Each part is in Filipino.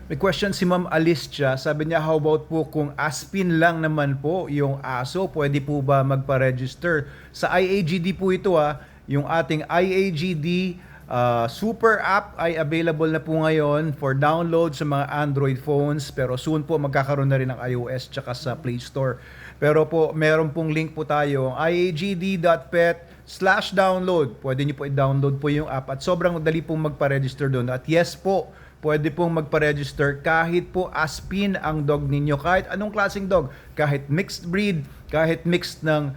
May question si Ma'am Alicia. Sabi niya, how about po kung Aspin lang naman po yung aso, pwede po ba magpa-register? Sa IAGD po ito yung ating IAGD super app ay available na po ngayon for download sa mga Android phones, pero soon po magkakaroon na rin ng iOS tsaka sa Play Store. Pero po, meron pong link po tayo, iagd.pet/download. Pwede niyo po i-download po yung app at sobrang dali pong magpa-register doon. At yes po, pwede pong magpa-register kahit po Aspin ang dog ninyo. Kahit anong klaseng dog. Kahit mixed breed, kahit mixed ng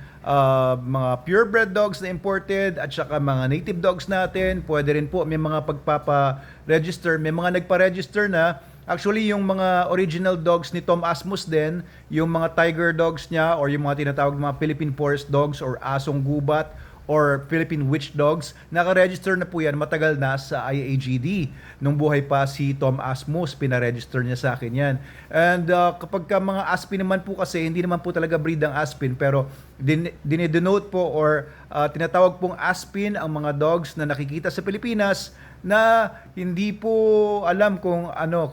mga purebred dogs na imported at saka mga native dogs natin. Pwede rin po, may mga pagpapa-register. May mga nagpa-register na. Actually, yung mga original dogs ni Tom Asmus din, yung mga tiger dogs niya or yung mga tinatawag mga Philippine Forest Dogs or asong gubat, or Philippine Witch Dogs, naka-register na po yan matagal na sa IAGD. Nung buhay pa si Tom Asmus, pina-register niya sa akin yan. And kapag ka mga Aspin naman po kasi, hindi naman po talaga breed ang Aspin, pero dinidenote po or tinatawag pong Aspin ang mga dogs na nakikita sa Pilipinas na hindi po alam kung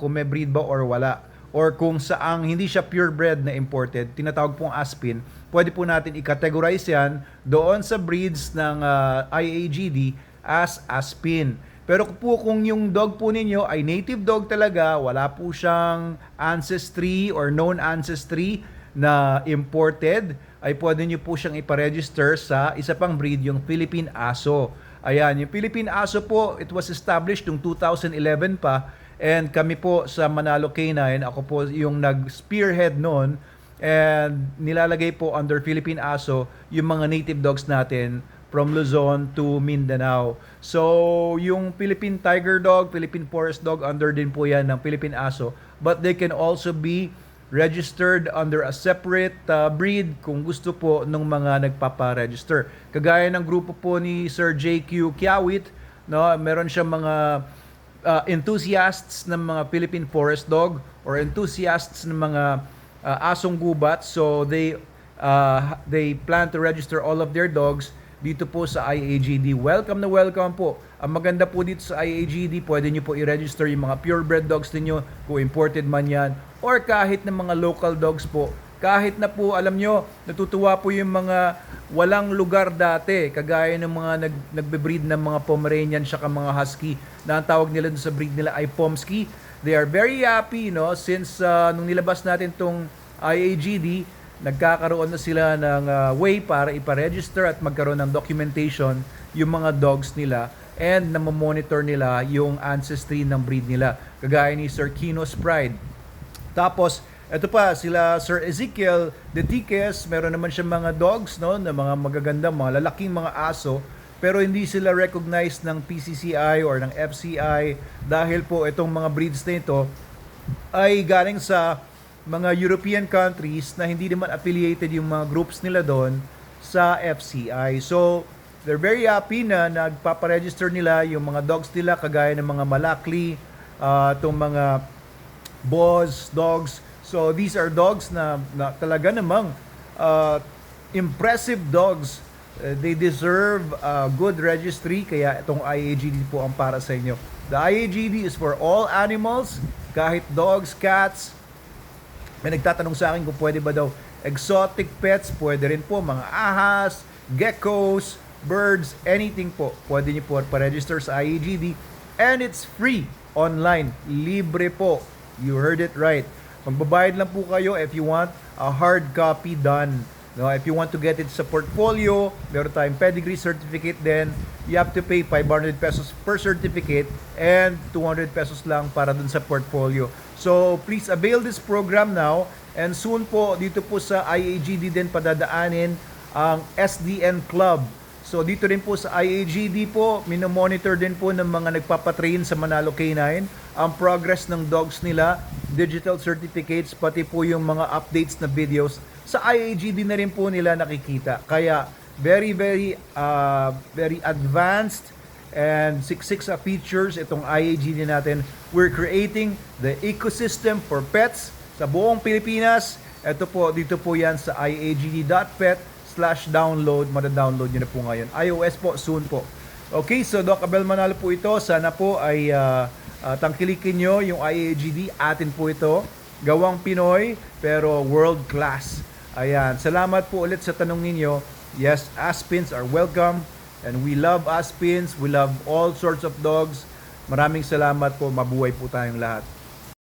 may breed ba or wala, or kung saang hindi siya purebred na imported, tinatawag pong Aspin. Pwede po natin i-categorize yan doon sa breeds ng IAGD as Aspin. Pero kung yung dog po ninyo ay native dog talaga, wala po siyang ancestry or known ancestry na imported, ay pwede nyo po siyang iparegister sa isa pang breed, yung Philippine Aso. Ayan, yung Philippine Aso po, it was established noong 2011 pa, and kami po sa Manalo Canine, ako po yung nag-spearhead noon, and nilalagay po under Philippine Aso yung mga native dogs natin from Luzon to Mindanao. So, yung Philippine Tiger Dog, Philippine Forest Dog, under din po yan ng Philippine Aso. But they can also be registered under a separate breed kung gusto po ng mga nagpapa-register. Kagaya ng grupo po ni Sir JQ Kiawit, no, meron siyang mga enthusiasts ng mga Philippine Forest Dog or enthusiasts ng mga asong gubat. So they plan to register all of their dogs dito po sa IAGD. Welcome na welcome po. Ang maganda po dito sa IAGD, pwede nyo po i-register yung mga purebred dogs ninyo, kung imported man yan, or kahit ng mga local dogs po. Kahit na po, alam nyo, natutuwa po yung mga walang lugar dati, kagaya ng mga nagbe-breed ng mga Pomeranian saka mga Husky, na ang tawag nila sa breed nila ay Pomsky. They are very happy, no, since nung nilabas natin tong IAGD, nagkakaroon na sila ng way para iparegister at magkaroon ng documentation yung mga dogs nila and namomonitor nila yung ancestry ng breed nila. Kagaya ni Sir Kino's Pride. Tapos, ito pa, sila Sir Ezekiel De Tiques, meron naman siya mga dogs, no, na mga magaganda, mga lalaking mga aso, pero hindi sila recognized ng PCCI or ng FCI dahil po itong mga breeds na ito ay galing sa mga European countries na hindi naman affiliated yung mga groups nila doon sa FCI. So, they're very happy na nagpaparegister nila yung mga dogs nila kagaya ng mga Malakli, itong mga Boz dogs. So, these are dogs na talaga namang impressive dogs. They deserve good registry, kaya itong IAGD po ang para sa inyo. The IAGD is for all animals, kahit dogs, cats. May nagtatanong sa akin kung pwede ba daw exotic pets, pwede rin po mga ahas, geckos, birds, anything po. Pwede niyo po pa-register sa IAGD and it's free online, libre po. You heard it right. Magbabayad lang po kayo if you want a hard copy done. No, if you want to get it sa portfolio, meron tayong pedigree certificate din. You have to pay 500 pesos per certificate and 200 pesos lang para dun sa portfolio. So, please avail this program now, and soon po, dito po sa IAGD din padadaanin ang SDN Club. So, dito rin po sa IAGD po, minomonitor din po ng mga nagpapatrain sa Manalo Canine ang progress ng dogs nila, digital certificates, pati po yung mga updates na videos sa IAGD na rin po nila nakikita. Kaya, very, very advanced and siksik sa features itong IAGD natin. We're creating the ecosystem for pets sa buong Pilipinas. Ito po, dito po yan sa iagd.pet/download. Mada-download nyo na po ngayon. iOS po, soon po. Okay, so Doc Abel Manalo po ito. Sana po ay Tangkilikin nyo yung IAGD, atin po ito. Gawang Pinoy, pero world class. Ayan, salamat po ulit sa tanong ninyo. Yes, Aspins are welcome. And we love Aspins. We love all sorts of dogs. Maraming salamat po. Mabuhay po tayong lahat.